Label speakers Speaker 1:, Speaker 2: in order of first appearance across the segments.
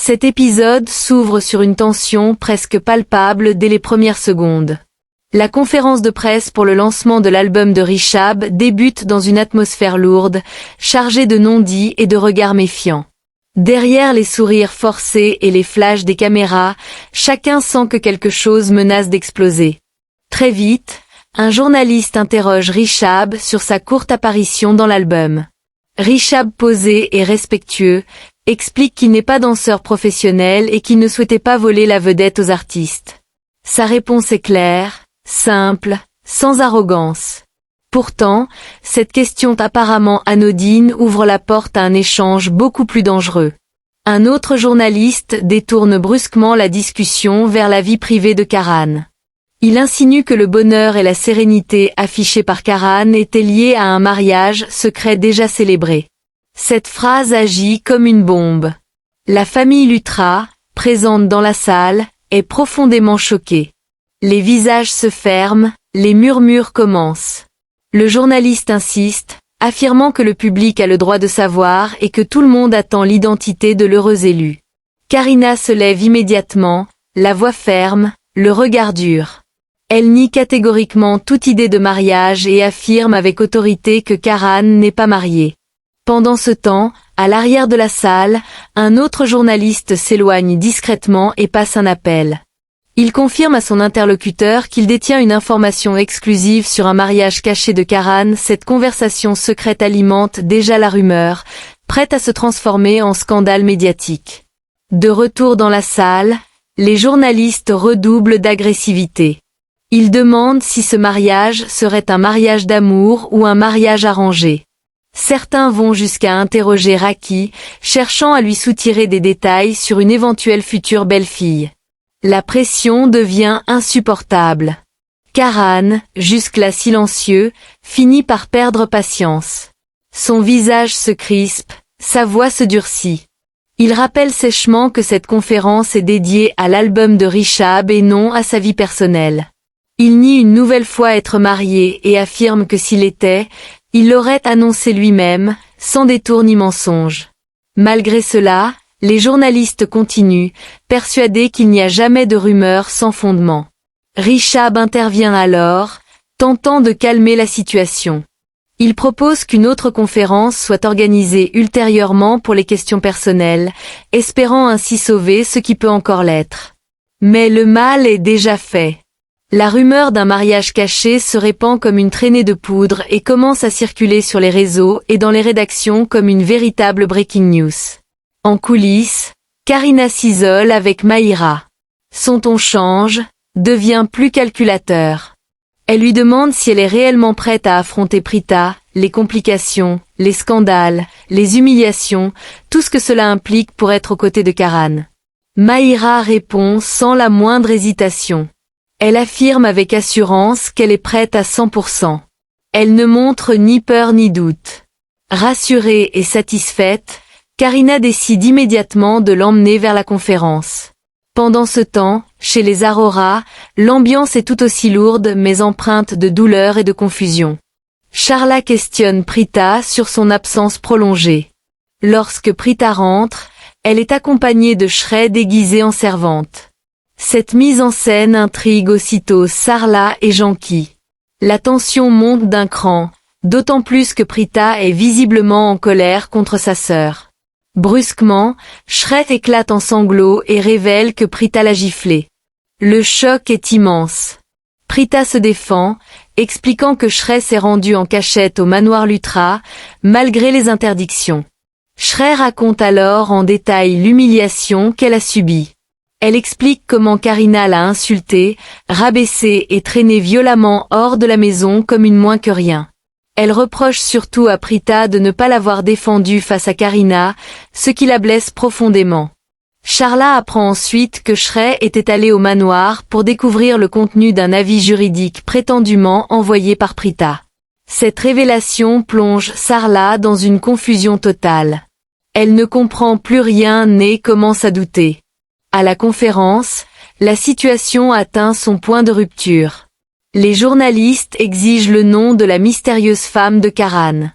Speaker 1: Cet épisode s'ouvre sur une tension presque palpable dès les premières secondes. La conférence de presse pour le lancement de l'album de Rishab débute dans une atmosphère lourde, chargée de non-dits et de regards méfiants. Derrière les sourires forcés et les flashs des caméras, chacun sent que quelque chose menace d'exploser. Très vite, un journaliste interroge Rishab sur sa courte apparition dans l'album. Rishab, posé et respectueux, explique qu'il n'est pas danseur professionnel et qu'il ne souhaitait pas voler la vedette aux artistes. Sa réponse est claire, simple, sans arrogance. Pourtant, cette question apparemment anodine ouvre la porte à un échange beaucoup plus dangereux. Un autre journaliste détourne brusquement la discussion vers la vie privée de Karan. Il insinue que le bonheur et la sérénité affichés par Karan étaient liés à un mariage secret déjà célébré. Cette phrase agit comme une bombe. La famille Lutra, présente dans la salle, est profondément choquée. Les visages se ferment, les murmures commencent. Le journaliste insiste, affirmant que le public a le droit de savoir et que tout le monde attend l'identité de l'heureux élu. Karina se lève immédiatement, la voix ferme, le regard dur. Elle nie catégoriquement toute idée de mariage et affirme avec autorité que Karan n'est pas marié. Pendant ce temps, à l'arrière de la salle, un autre journaliste s'éloigne discrètement et passe un appel. Il confirme à son interlocuteur qu'il détient une information exclusive sur un mariage caché de Karan. Cette conversation secrète alimente déjà la rumeur, prête à se transformer en scandale médiatique. De retour dans la salle, les journalistes redoublent d'agressivité. Ils demandent si ce mariage serait un mariage d'amour ou un mariage arrangé. Certains vont jusqu'à interroger Raki, cherchant à lui soutirer des détails sur une éventuelle future belle-fille. La pression devient insupportable. Karan, jusque-là silencieux, finit par perdre patience. Son visage se crispe, sa voix se durcit. Il rappelle sèchement que cette conférence est dédiée à l'album de Rishab et non à sa vie personnelle. Il nie une nouvelle fois être marié et affirme que s'il était, il l'aurait annoncé lui-même, sans détour ni mensonge. Malgré cela, les journalistes continuent, persuadés qu'il n'y a jamais de rumeurs sans fondement. Rishab intervient alors, tentant de calmer la situation. Il propose qu'une autre conférence soit organisée ultérieurement pour les questions personnelles, espérant ainsi sauver ce qui peut encore l'être. Mais le mal est déjà fait. La rumeur d'un mariage caché se répand comme une traînée de poudre et commence à circuler sur les réseaux et dans les rédactions comme une véritable breaking news. En coulisses, Karina s'isole avec Mahira. Son ton change, devient plus calculateur. Elle lui demande si elle est réellement prête à affronter Prita, les complications, les scandales, les humiliations, tout ce que cela implique pour être aux côtés de Karan. Mahira répond sans la moindre hésitation. Elle affirme avec assurance qu'elle est prête à 100%. Elle ne montre ni peur ni doute. Rassurée et satisfaite, Karina décide immédiatement de l'emmener vers la conférence. Pendant ce temps, chez les Arora, l'ambiance est tout aussi lourde mais empreinte de douleur et de confusion. Charla questionne Prita sur son absence prolongée. Lorsque Prita rentre, elle est accompagnée de Shrey déguisée en servante. Cette mise en scène intrigue aussitôt Sarla et Janki. La tension monte d'un cran, d'autant plus que Prita est visiblement en colère contre sa sœur. Brusquement, Shrey éclate en sanglots et révèle que Prita l'a giflé. Le choc est immense. Prita se défend, expliquant que Shrey s'est rendu en cachette au manoir Lutra, malgré les interdictions. Shrey raconte alors en détail l'humiliation qu'elle a subie. Elle explique comment Karina l'a insultée, rabaissée et traînée violemment hors de la maison comme une moins que rien. Elle reproche surtout à Prita de ne pas l'avoir défendue face à Karina, ce qui la blesse profondément. Charla apprend ensuite que Shrey était allé au manoir pour découvrir le contenu d'un avis juridique prétendument envoyé par Prita. Cette révélation plonge Sarla dans une confusion totale. Elle ne comprend plus rien et commence à douter. À la conférence, la situation atteint son point de rupture. Les journalistes exigent le nom de la mystérieuse femme de Karan.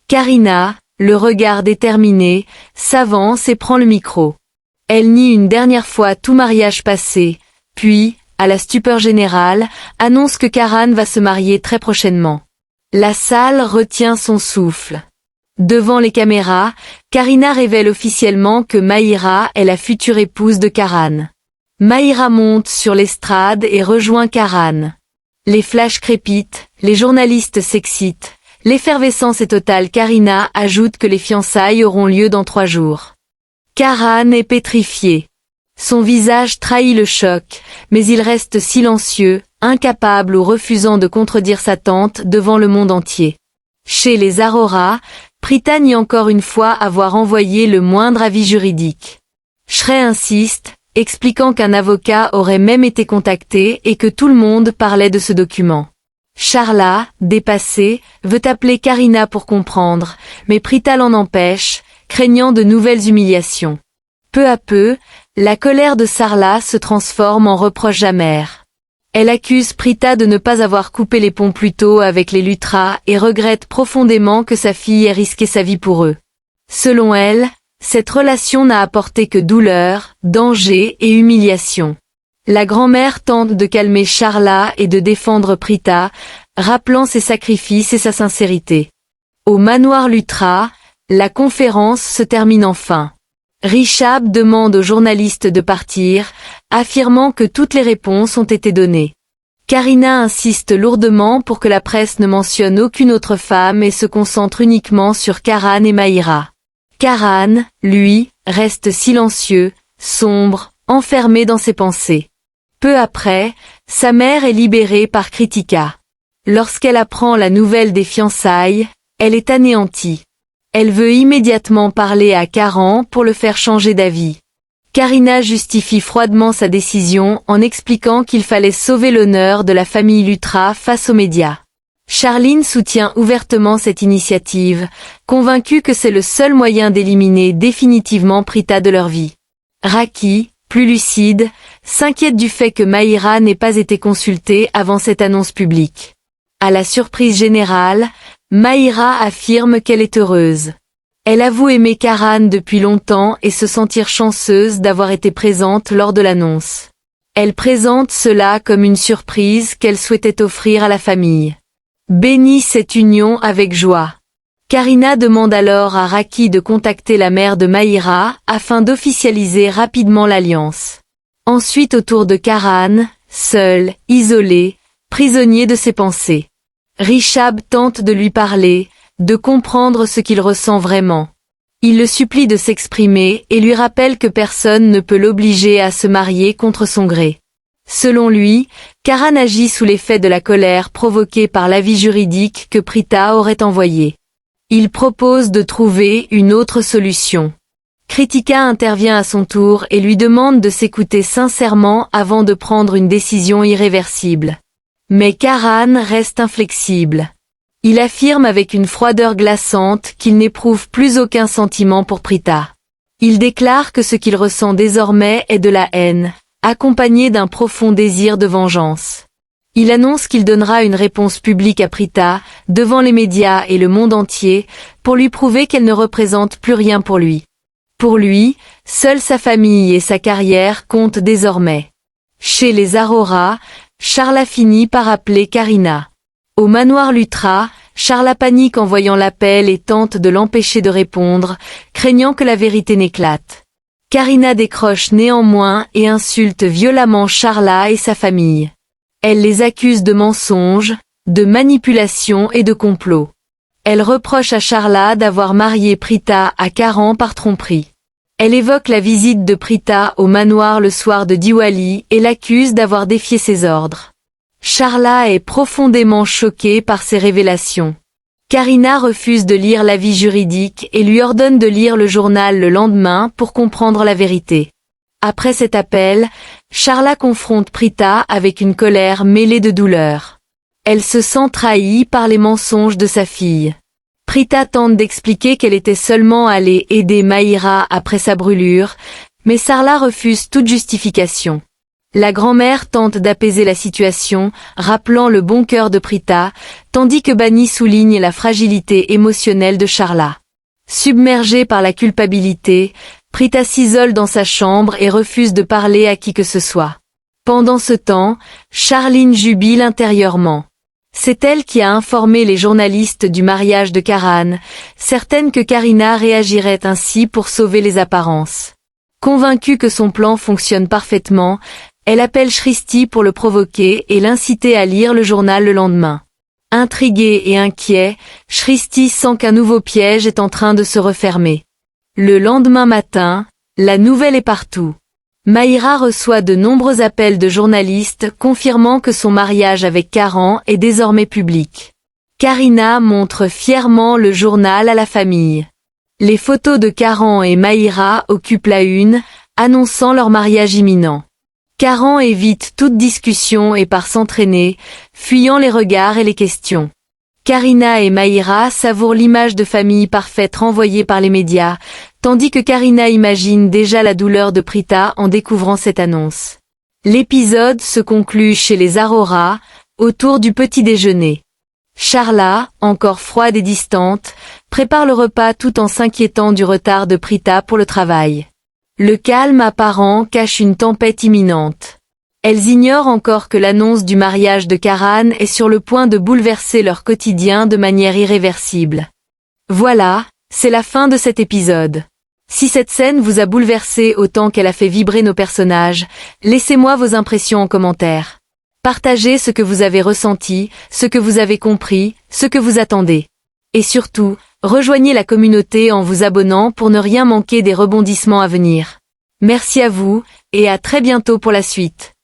Speaker 1: Karina, le regard déterminé, s'avance et prend le micro. Elle nie une dernière fois tout mariage passé, puis, à la stupeur générale, annonce que Karan va se marier très prochainement. La salle retient son souffle. Devant les caméras, Karina révèle officiellement que Mahira est la future épouse de Karan. Mahira monte sur l'estrade et rejoint Karan. Les flashs crépitent, les journalistes s'excitent. L'effervescence est totale. Karina ajoute que les fiançailles auront lieu dans 3 jours. Karan est pétrifié. Son visage trahit le choc, mais il reste silencieux, incapable ou refusant de contredire sa tante devant le monde entier. Chez les Arora, Prita nie encore une fois avoir envoyé le moindre avis juridique. Shrey insiste, expliquant qu'un avocat aurait même été contacté et que tout le monde parlait de ce document. Sharla, dépassée, veut appeler Karina pour comprendre, mais Prita l'en empêche, craignant de nouvelles humiliations. Peu à peu, la colère de Sarla se transforme en reproches amers. Elle accuse Prita de ne pas avoir coupé les ponts plus tôt avec les Luthra et regrette profondément que sa fille ait risqué sa vie pour eux. Selon elle, cette relation n'a apporté que douleur, danger et humiliation. La grand-mère tente de calmer Sharla et de défendre Prita, rappelant ses sacrifices et sa sincérité. Au manoir Luthra, la conférence se termine enfin. Rishab demande aux journalistes de partir, affirmant que toutes les réponses ont été données. Karina insiste lourdement pour que la presse ne mentionne aucune autre femme et se concentre uniquement sur Karan et Mahira. Karan, lui, reste silencieux, sombre, enfermé dans ses pensées. Peu après, sa mère est libérée par Kritika. Lorsqu'elle apprend la nouvelle des fiançailles, elle est anéantie. Elle veut immédiatement parler à Karan pour le faire changer d'avis. Karina justifie froidement sa décision en expliquant qu'il fallait sauver l'honneur de la famille Luthra face aux médias. Charline soutient ouvertement cette initiative, convaincue que c'est le seul moyen d'éliminer définitivement Prita de leur vie. Raki, plus lucide, s'inquiète du fait que Mahira n'ait pas été consultée avant cette annonce publique. À la surprise générale, Mahira affirme qu'elle est heureuse. Elle avoue aimer Karan depuis longtemps et se sentir chanceuse d'avoir été présente lors de l'annonce. Elle présente cela comme une surprise qu'elle souhaitait offrir à la famille. Bénit cette union avec joie. Karina demande alors à Raki de contacter la mère de Mahira afin d'officialiser rapidement l'alliance. Ensuite au tour de Karan, seul, isolé, prisonnier de ses pensées. Rishab tente de lui parler, de comprendre ce qu'il ressent vraiment. Il le supplie de s'exprimer et lui rappelle que personne ne peut l'obliger à se marier contre son gré. Selon lui, Karan agit sous l'effet de la colère provoquée par l'avis juridique que Prita aurait envoyé. Il propose de trouver une autre solution. Kritika intervient à son tour et lui demande de s'écouter sincèrement avant de prendre une décision irréversible. Mais Karan reste inflexible. Il affirme avec une froideur glaçante qu'il n'éprouve plus aucun sentiment pour Prita. Il déclare que ce qu'il ressent désormais est de la haine, accompagné d'un profond désir de vengeance. Il annonce qu'il donnera une réponse publique à Prita, devant les médias et le monde entier, pour lui prouver qu'elle ne représente plus rien pour lui. Pour lui, seule sa famille et sa carrière comptent désormais. Chez les Arora, Sharla finit par appeler Karina. Au manoir Luthra, Sharla panique en voyant l'appel et tente de l'empêcher de répondre, craignant que la vérité n'éclate. Karina décroche néanmoins et insulte violemment Sharla et sa famille. Elle les accuse de mensonges, de manipulation et de complot. Elle reproche à Sharla d'avoir marié Prita à Karan par tromperie. Elle évoque la visite de Prita au manoir le soir de Diwali et l'accuse d'avoir défié ses ordres. Sharla est profondément choquée par ces révélations. Karina refuse de lire l'avis juridique et lui ordonne de lire le journal le lendemain pour comprendre la vérité. Après cet appel, Sharla confronte Prita avec une colère mêlée de douleur. Elle se sent trahie par les mensonges de sa fille. Prita tente d'expliquer qu'elle était seulement allée aider Mahira après sa brûlure, mais Sarla refuse toute justification. La grand-mère tente d'apaiser la situation, rappelant le bon cœur de Prita, tandis que Bani souligne la fragilité émotionnelle de Sharla. Submergée par la culpabilité, Prita s'isole dans sa chambre et refuse de parler à qui que ce soit. Pendant ce temps, Charline jubile intérieurement. C'est elle qui a informé les journalistes du mariage de Karan, certaine que Karina réagirait ainsi pour sauver les apparences. Convaincue que son plan fonctionne parfaitement, elle appelle Shristi pour le provoquer et l'inciter à lire le journal le lendemain. Intrigué et inquiet, Shristi sent qu'un nouveau piège est en train de se refermer. Le lendemain matin, la nouvelle est partout. Mahira reçoit de nombreux appels de journalistes confirmant que son mariage avec Karan est désormais public. Karina montre fièrement le journal à la famille. Les photos de Karan et Mahira occupent la une, annonçant leur mariage imminent. Karan évite toute discussion et part s'entraîner, fuyant les regards et les questions. Karina et Mahira savourent l'image de famille parfaite renvoyée par les médias, tandis que Karina imagine déjà la douleur de Prita en découvrant cette annonce. L'épisode se conclut chez les Arora, autour du petit déjeuner. Charla, encore froide et distante, prépare le repas tout en s'inquiétant du retard de Prita pour le travail. Le calme apparent cache une tempête imminente. Elles ignorent encore que l'annonce du mariage de Karan est sur le point de bouleverser leur quotidien de manière irréversible. Voilà, c'est la fin de cet épisode. Si cette scène vous a bouleversé autant qu'elle a fait vibrer nos personnages, laissez-moi vos impressions en commentaire. Partagez ce que vous avez ressenti, ce que vous avez compris, ce que vous attendez. Et surtout, rejoignez la communauté en vous abonnant pour ne rien manquer des rebondissements à venir. Merci à vous, et à très bientôt pour la suite.